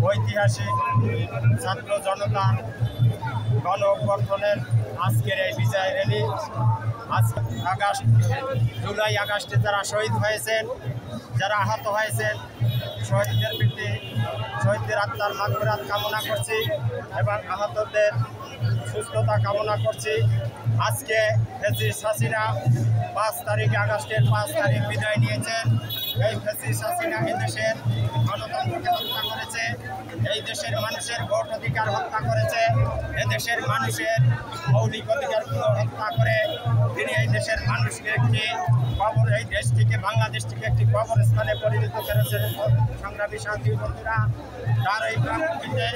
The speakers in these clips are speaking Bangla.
ঐতিহাসিক ছাত্র জনতার গণ অভ্যর্থনের আজকের এই বিজয় র্যালি। আজ জুলাই আগস্টে যারা শহীদ হয়েছেন, যারা আহত হয়েছেন, শহীদদের আত্মার মাগফিরাত কামনা করছি এবং আহতদের সুস্থতা কামনা করছি। আজকে ফ্যাসিস্ট হাসিনা 5 তারিখ আগস্টের 5 তারিখ বিদায় নিয়েছেন। এই ফ্যাসিস্ট হাসিনা এদেশের গণতন্ত্রকে হত্যা করেছে, এই দেশের মানুষের ভোট অধিকার হত্যা করেছে, এদেশের মানুষের মৌলিক অধিকারগুলো হত্যা করে তিনি এই দেশের মানুষকে এই দেশ থেকে বাংলাদেশ থেকে একটি কবরস্থানে পরিণত করেছেন। সংগ্রামী সাথী বন্ধুরা, তার এই প্রাঙ্গণে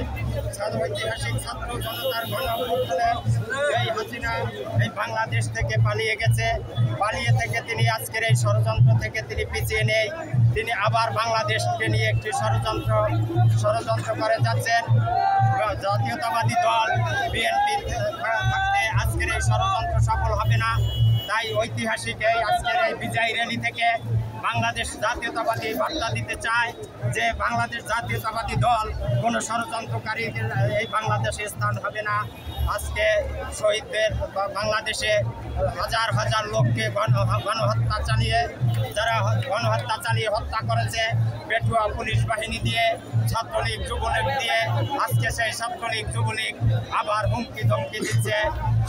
ঐতিহাসিক ছাত্র জনতার গণ অভ্যুত্থানে এই হাসিনা এই বাংলাদেশ থেকে পালিয়ে গেছে। পালিয়ে থেকে তিনি আজকের এই ষড়যন্ত্র থেকে তিনি পিছিয়ে নেই, তিনি আবার বাংলাদেশকে নিয়ে একটি ষড়যন্ত্র করে যাচ্ছেন। জাতীয়তাবাদী দল বিএনপি থাকতে আজকের এই ষড়যন্ত্র সফল হবে না। তাই ঐতিহাসিক এই আজকের এই বিজয় র্যালি থেকে বাংলাদেশ জাতীয়তাবাদী বার্তা দিতে চায় যে বাংলাদেশ জাতীয়তাবাদী দল কোনো ষড়যন্ত্রকারীদের এই বাংলাদেশে স্থান হবে না। আজকে শহীদদের বাংলাদেশে হাজার হাজার লোককে গণহত্যা চালিয়ে হত্যা করেছে পেটুয়া পুলিশ বাহিনী দিয়ে, ছাত্রলীগ যুবলীগ দিয়ে। আজকে সেই ছাত্রলীগ যুবলীগ আবার হুমকি ধমকি দিচ্ছে।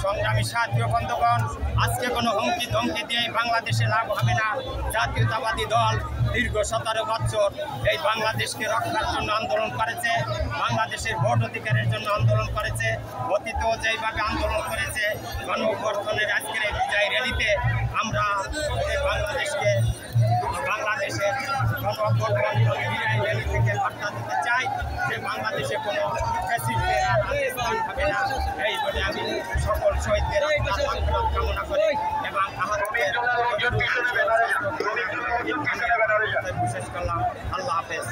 সংগ্রামী সাথী বন্ধুগণ, আজকে কোনো হুমকি ধমকি দিয়ে বাংলাদেশে লাভ হবে না। জাতীয়তাবাদী দল দীর্ঘ 17 বছর এই বাংলাদেশকে রক্ষার জন্য আন্দোলন করেছে, বাংলাদেশের ভোট অধিকারের জন্য আন্দোলন করেছে, অতীতেও যেইভাবে আন্দোলন করেছে। গণ অভ্যুত্থানের আজকের এই বিজয় র্যালিতে আমরা বাংলাদেশের গণ অভ্যুত্থান বিজয় র্যালি থেকে বার্তা দিতে চাই যে বাংলাদেশে কোনো ফ্যাসিস্টের স্থান হবে না। এই বলে আমি সকল শহীদদের কামনা করি এবং আহতদের বিশেষ করলাম। আল্লাহ হাফেজ।